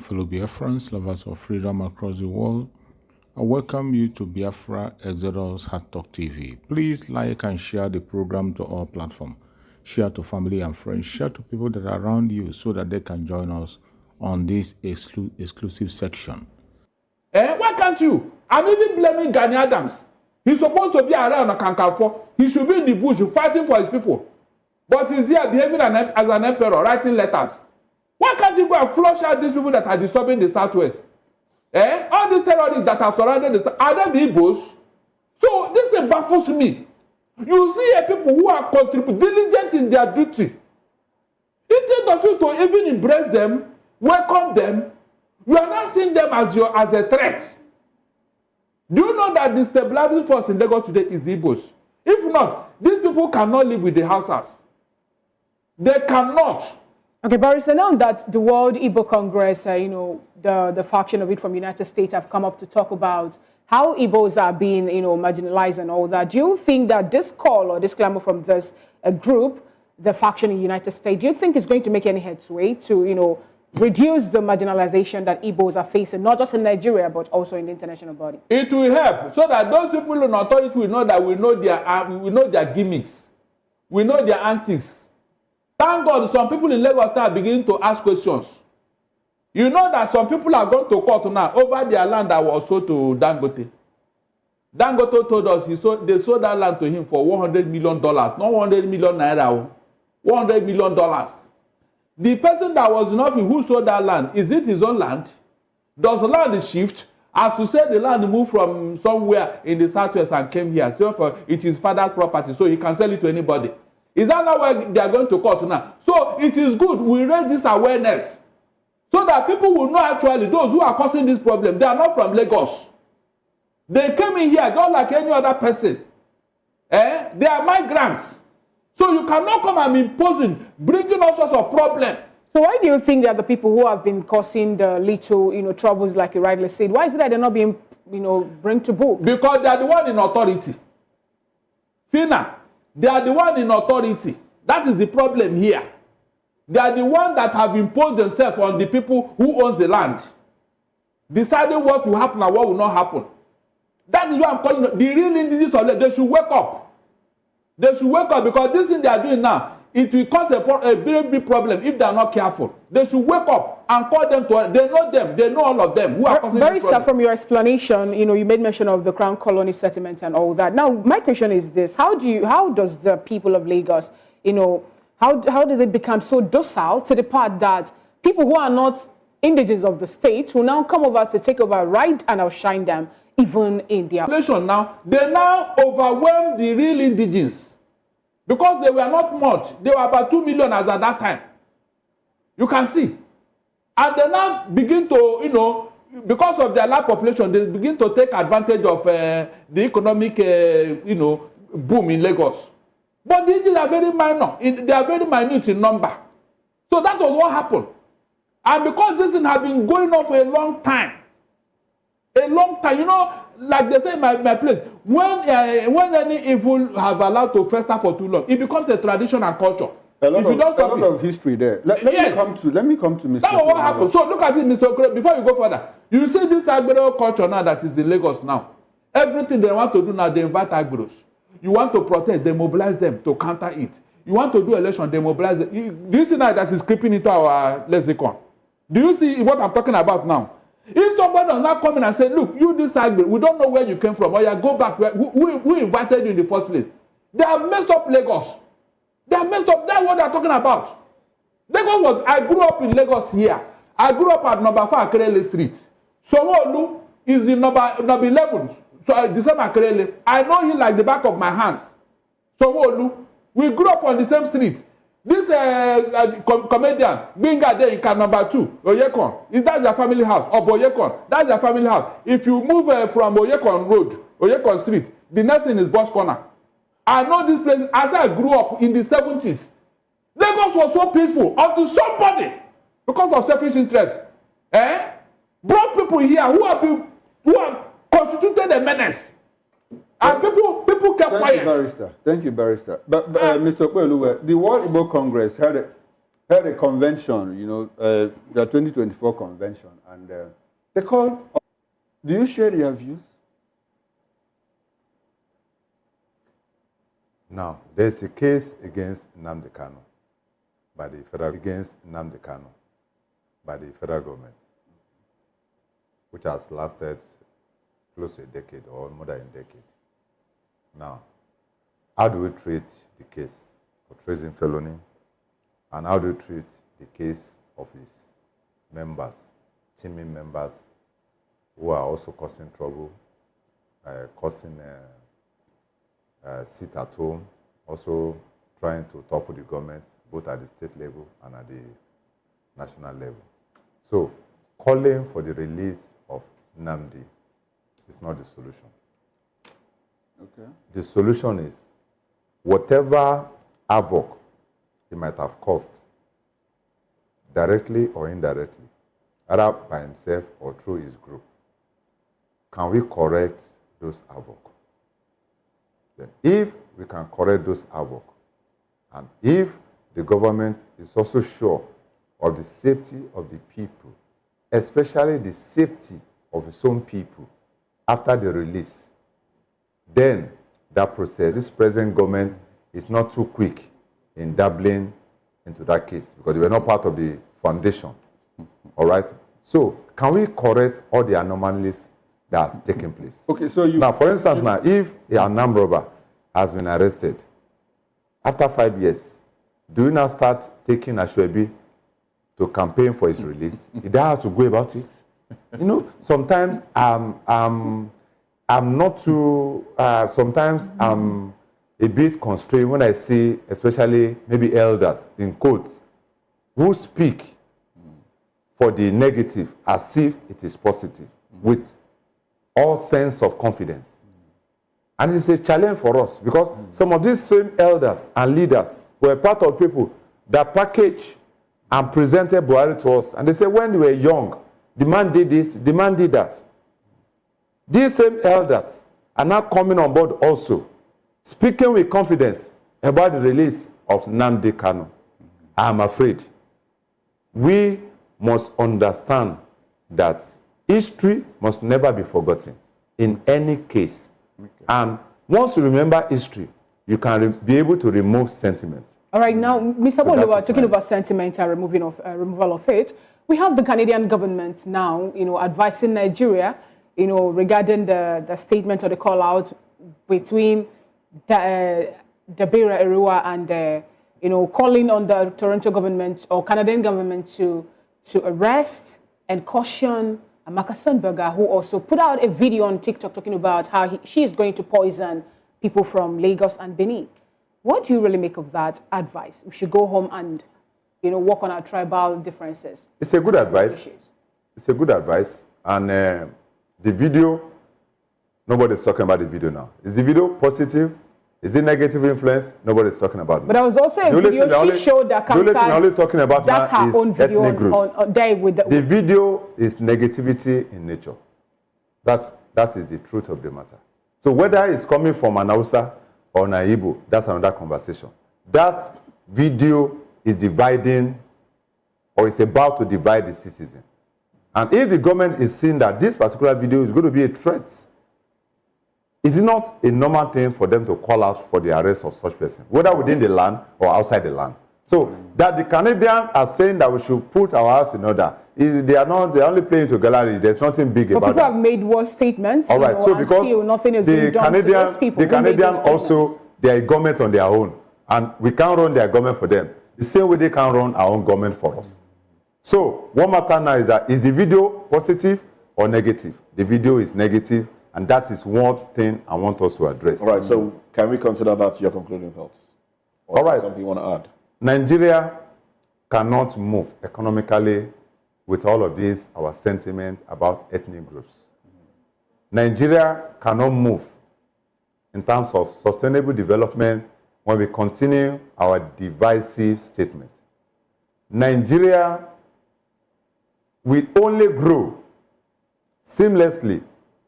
fellow Biafrans, lovers of freedom across the world. I welcome you to Biafra Exodus Hard Talk TV. Please like and share the program to all platforms. Share to family and friends. Share to people that are around you so that they can join us on this exclusive section. Why can't you? I'm even blaming Gani Adams. He's supposed to be around Okankanfo. He should be in the bush fighting for his people. But he's here behaving as an emperor, writing letters. Why can't you go and flush out these people that are disturbing the Southwest? All the terrorists that have surrounded the are they the Igbos? So this thing baffles me. You see people who are diligent in their duty. Instead of you to even embrace them, welcome them, you are not seeing them as a threat. Do you know that the stabilizing force in Lagos today is the Igbos? If not, these people cannot live with the houses. They cannot. Okay, Barrister, now that the World Igbo Congress, the faction of it from United States have come up to talk about how Igbos are being, marginalized and all that, do you think that this call or this clamor from this group, the faction in United States, do you think is going to make any headway to, reduce the marginalization that Igbos are facing, not just in Nigeria, but also in the international body? It will help so that those people in authority will know that we know their gimmicks, we know their antics. Thank God some people in Lagos now are beginning to ask questions. You know that some people are going to court now over their land that was sold to Dangote. Dangote told us they sold that land to him for $100 million, not 100 million naira, $100 million. The person that was in office who sold that land, is it his own land? Does the land shift? As to say the land moved from somewhere in the Southwest and came here, so it is father's property, so he can sell it to anybody. Is that not why they are going to court now? So it is good we raise this awareness so that people will know actually those who are causing this problem, they are not from Lagos. They came in here just like any other person. They are migrants. So you cannot come and imposing, bringing all sorts of problems. So why do you think that the people who have been causing the little, troubles, like you rightly said, why is it that they're not being, bring to book? Because they are the one in authority. Fina, they are the one in authority. That is the problem here. They are the ones that have imposed themselves on the people who own the land, deciding what will happen and what will not happen. That is why I'm calling the real indigenous of Lagos. They should wake up. They should wake up because this thing they are doing now, it will cause a very big problem if they are not careful. They should wake up and call them to. They know them. They know all of them who are causing this problem. From your explanation, you made mention of the Crown Colony settlement and all that. Now, my question is this: how does the people of Lagos, how does it become so docile to the part that people who are not indigenous of the state will now come over to take over, right, and outshine them even in their population? Now they now overwhelm the real indigenes. Because they were not much. They were about 2 million as at that time. You can see. And they now begin to, because of their large population, they begin to take advantage of the economic, boom in Lagos. But these are very minor. They are very minute in number. So that was what happened. And because this thing has been going on for a long time, like they say in my place, when any evil have allowed to fester for too long, it becomes a tradition and culture. A lot of history there. Let me come to Mr. That's what happened. So look at it, Mr. Okre, before you go further. You see this Agbero culture now that is in Lagos now. Everything they want to do now, they invite Agberos. You want to protest, they mobilize them to counter it. You want to do election, they mobilize them. Do you see now that is creeping into our lexicon? Do you see what I'm talking about now? If somebody does not come in and say, look, you this side, we don't know where you came from, or you go back, who invited you in the first place? They have messed up Lagos. They have messed up. That's what they're talking about. I grew up in Lagos here. I grew up at number 4 Akerele Street. Somolu is in number 11. So the same Akerele. I know him like the back of my hands. Somolu. We grew up on the same street. This comedian, Binga there in number 2, Oyekon, that's their family house. Or Oyekon, that's their family house. If you move from Oyekon Road, Oyekon Street, the next thing is Boss Corner. I know this place as I grew up in the 70s. Lagos was so peaceful until somebody, because of selfish interest, brought people here who have constituted a menace. And people kept quiet. Thank you, Barrister. But Mr. Okweluwe, the World Igbo Congress had held a convention, you know, the 2024 convention, and they called. Do you share your views? Now, there's a case against Nnamdi Kanu by the federal government, which has lasted close to a decade or more than a decade. Now, how do we treat the case of treason felony, and how do we treat the case of his members, teaming members, who are also causing trouble, causing sit at home, also trying to topple the government, both at the state level and at the national level. So, calling for the release of Nnamdi is not the solution. Okay. The solution is whatever havoc he might have caused, directly or indirectly, either by himself or through his group, can we correct those havoc? Then if we can correct those havoc, and if the government is also sure of the safety of the people, especially the safety of its own people after the release, then that process, this present government is not too quick in dabbling into that case because they were not part of the foundation. All right? So, can we correct all the anomalies that has taken place? Okay, so you... Now, for instance, now, if an armed robber has been arrested, after 5 years, do you now start taking Ashwebi to campaign for his release? You don't have to go about it. You know, sometimes I'm not too, sometimes I'm a bit constrained when I see, especially maybe elders, in quotes, who speak for the negative as if it is positive, with all sense of confidence. And it's a challenge for us because some of these same elders and leaders were part of people that packaged and presented Buhari to us. And they said when they were young, the man did this, the man did that. These same elders are now coming on board also, speaking with confidence about the release of Nnamdi Kanu. I am afraid we must understand that history must never be forgotten in any case. Okay. And once you remember history, you can be able to remove sentiment. All right, now, Mr. Bondo, talking about sentiment and removal of it, we have the Canadian government now, you know, advising Nigeria, you know, regarding the statement or the call out between Dabira Erua and, you know, calling on the Toronto government or Canadian government to arrest and caution Amaka Sundberger, who also put out a video on TikTok talking about how she is going to poison people from Lagos and Benin. What do you really make of that advice? We should go home and, you know, work on our tribal differences. It's a good advice. It's a good advice. And the video, nobody's talking about the video now. Is the video positive? Is it negative influence? Nobody's talking about it. But there was also a video she showed that the only thing I'm only talking about that's now her is own video ethnic groups. On there with the video is negativity in nature. That is the truth of the matter. So whether it's coming from an Hausa or an Igbo, that's another conversation. That video is dividing or is about to divide the citizen. And if the government is seeing that this particular video is going to be a threat, is it not a normal thing for them to call out for the arrest of such person, whether within the land or outside the land? So that the Canadians are saying that we should put our house in order, they're only playing to gallery. There's nothing big about it. People have made worse statements. All right, so because still nothing is being done to those people. The Canadians also, they are a government on their own, and we can't run their government for them. The same way they can't run our own government for us. So what matters now is that, is the video positive or negative? The video is negative, and that is one thing I want us to address. All right, so can we consider that your concluding thoughts? Or all right. Something you want to add? Nigeria cannot move economically with all of this, our sentiment about ethnic groups. Nigeria cannot move in terms of sustainable development when we continue our divisive statement. Nigeria will only grow seamlessly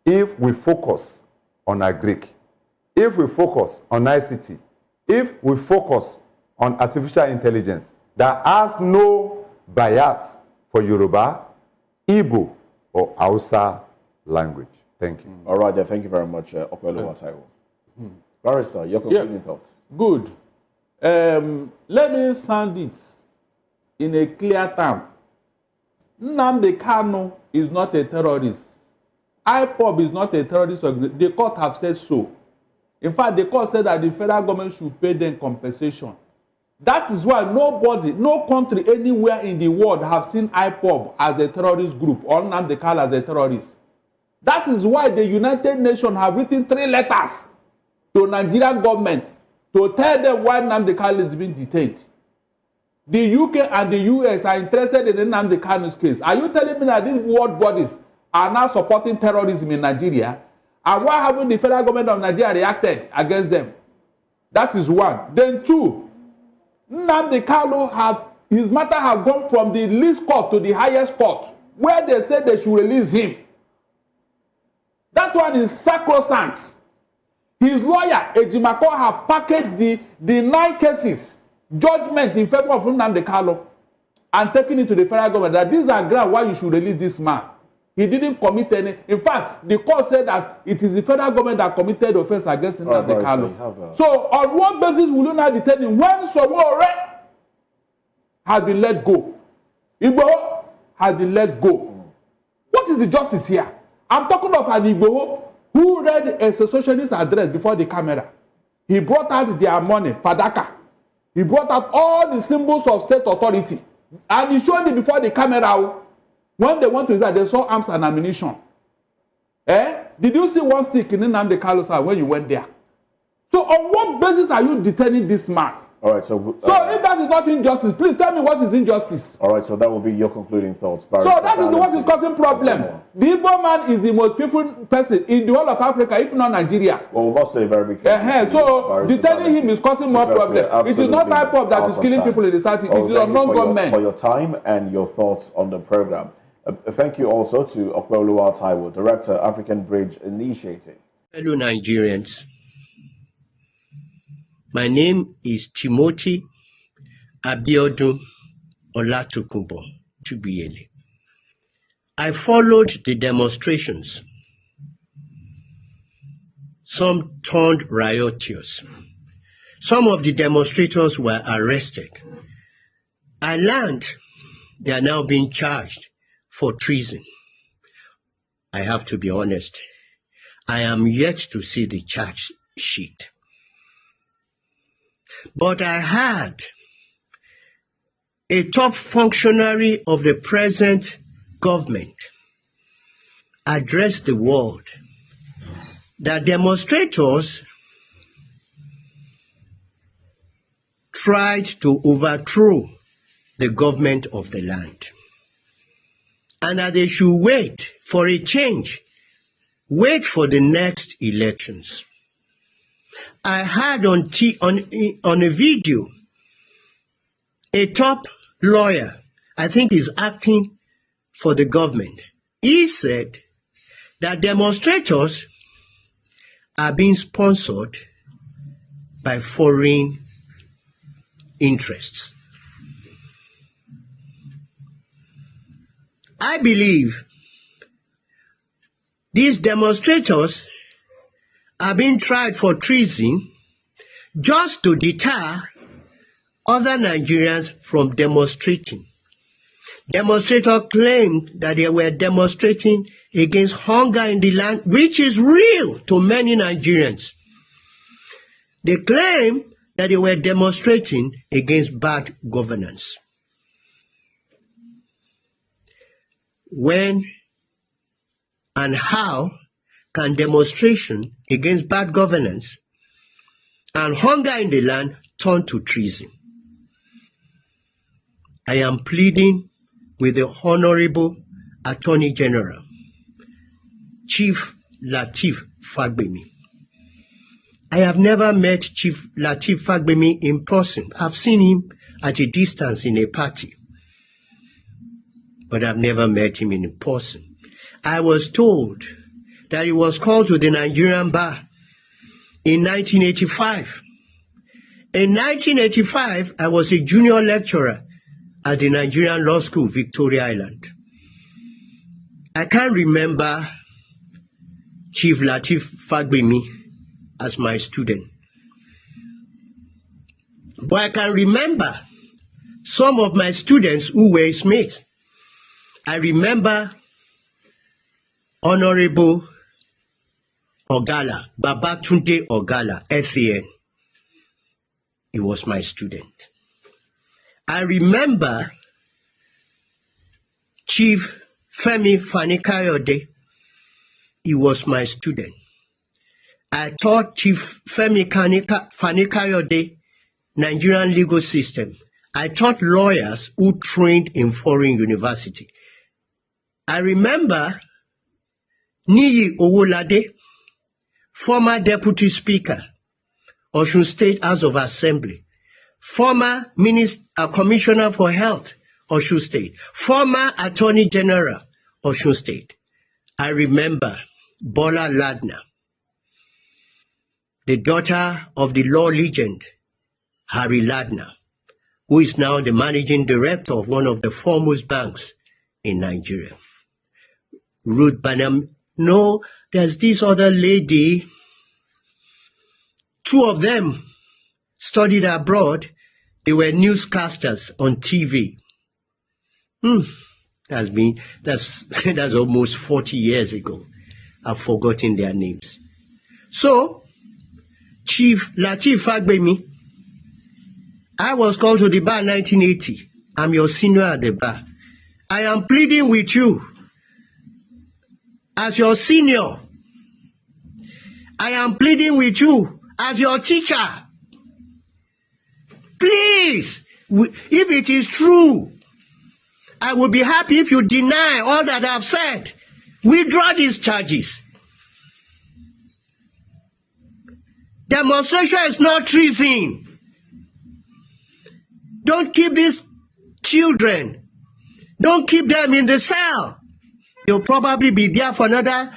if we focus on agric, if we focus on ICT, if we focus on artificial intelligence. that has no bias for Yoruba, Igbo, or Hausa language. Thank you. All right, then. Thank you very much, Okwelo Wataiwo. Barrister, your concluding thoughts. Good. Let me sound it in a clear term. Nnamdi Kanu is not a terrorist. IPOB is not a terrorist organization. The court have said so. In fact, the court said that the federal government should pay them compensation. That is why nobody, no country anywhere in the world have seen IPOB as a terrorist group or Nnamdi Kanu as a terrorist. That is why the United Nations have written 3 letters to Nigerian government to tell them why Nnamdi Kanu is being detained. The UK and the US are interested in Nnamdi Kanu's case. Are you telling me that these world bodies are now supporting terrorism in Nigeria? And why haven't the federal government of Nigeria reacted against them? That is one. Then 2, Nnamdi Kanu his matter have gone from the least court to the highest court, where they said they should release him. That one is sacrosanct. His lawyer, Ejimako, have packaged the 9 cases, judgment in favor of Nnamdi Kanu, and taken it to the federal government that these are grounds why you should release this man. He didn't commit any. In fact, the court said that it is the federal government that committed offense against Nnamdi Kanu. So, on what basis will you not detain him when Sowore has been let go? Igbo has been let go. What is the justice here? I'm talking of an Igbo who read a secessionist address before the camera. He brought out their money, Fadaka. He brought out all the symbols of state authority. And he showed it before the camera. When they went to that, they saw arms and ammunition. Did you see one stick in Nnamdi Kanu's house when you went there? So on what basis are you detaining this man? All right, so if that is not injustice, please tell me what is injustice. All right, so that will be your concluding thoughts. So that is what is causing problem. The Igbo man is the most peaceful person in the whole of Africa, if not Nigeria. Well, we must say very carefully. So detaining him is causing more problem. It is not IPOB that is killing people in the south. It is unknown government. For your time and your thoughts on the program. Thank you also to Okwelo Wataiwo, Director, African Bridge Initiative. Fellow Nigerians, my name is Timothy Abiodun Olatukunbo Chubiyele. I followed the demonstrations. Some turned riotous. Some of the demonstrators were arrested. I learned they are now being charged for treason. I have to be honest. I am yet to see the charge sheet. But I had a top functionary of the present government address the world that demonstrators tried to overthrow the government of the land, and that they should wait for a change, wait for the next elections. I had on a video a top lawyer, I think he's acting for the government. He said that demonstrators are being sponsored by foreign interests. I believe these demonstrators are being tried for treason just to deter other Nigerians from demonstrating. Demonstrators claimed that they were demonstrating against hunger in the land, which is real to many Nigerians. They claim that they were demonstrating against bad governance. When and how can demonstration against bad governance and hunger in the land turn to treason? I am pleading with the Honorable Attorney General, Chief Lateef Fagbemi. I have never met Chief Lateef Fagbemi in person. I've seen him at a distance in a party, but I've never met him in person. I was told that he was called to the Nigerian bar in 1985. In 1985, I was a junior lecturer at the Nigerian Law School, Victoria Island. I can't remember Chief Lateef Fagbemi as my student. But I can remember some of my students who were his mates. I remember Honorable Ogala, Babatunde Ogala, SAN. He was my student. I remember Chief Femi Fani-Kayode. He was my student. I taught Chief Femi Fani-Kayode Nigerian legal system. I taught lawyers who trained in foreign university. I remember Niyi Owolade, former Deputy Speaker, Osun State House of Assembly, former Commissioner for Health, Osun State, former Attorney General, Osun State. I remember Bola Ladna, the daughter of the law legend, Harry Ladna, who is now the managing director of one of the foremost banks in Nigeria. Ruth Banam. No, there's this other lady. Two of them studied abroad. They were newscasters on TV. That's almost 40 years ago. I've forgotten their names. So, Chief Lateef Fagbemi, I was called to the bar in 1980. I'm your senior at the bar. I am pleading with you as your senior. I am pleading with you as your teacher. Please, if it is true, I will be happy if you deny all that I've said. Withdraw these charges. Demonstration is not treason. Don't keep these children. Don't keep them in the cell. You'll probably be there for another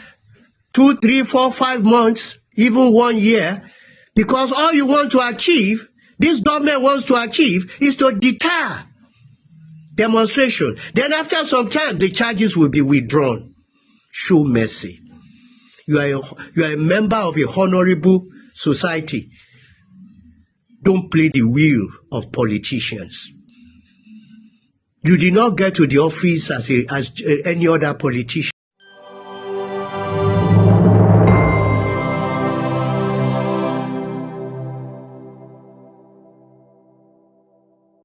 2, 3, 4, 5 months, even 1 year, because all you want to achieve, this government wants to achieve, is to deter demonstration. Then after some time, the charges will be withdrawn. Show mercy. You are a member of a honorable society. Don't play the wheel of politicians. You did not get to the office as any other politician.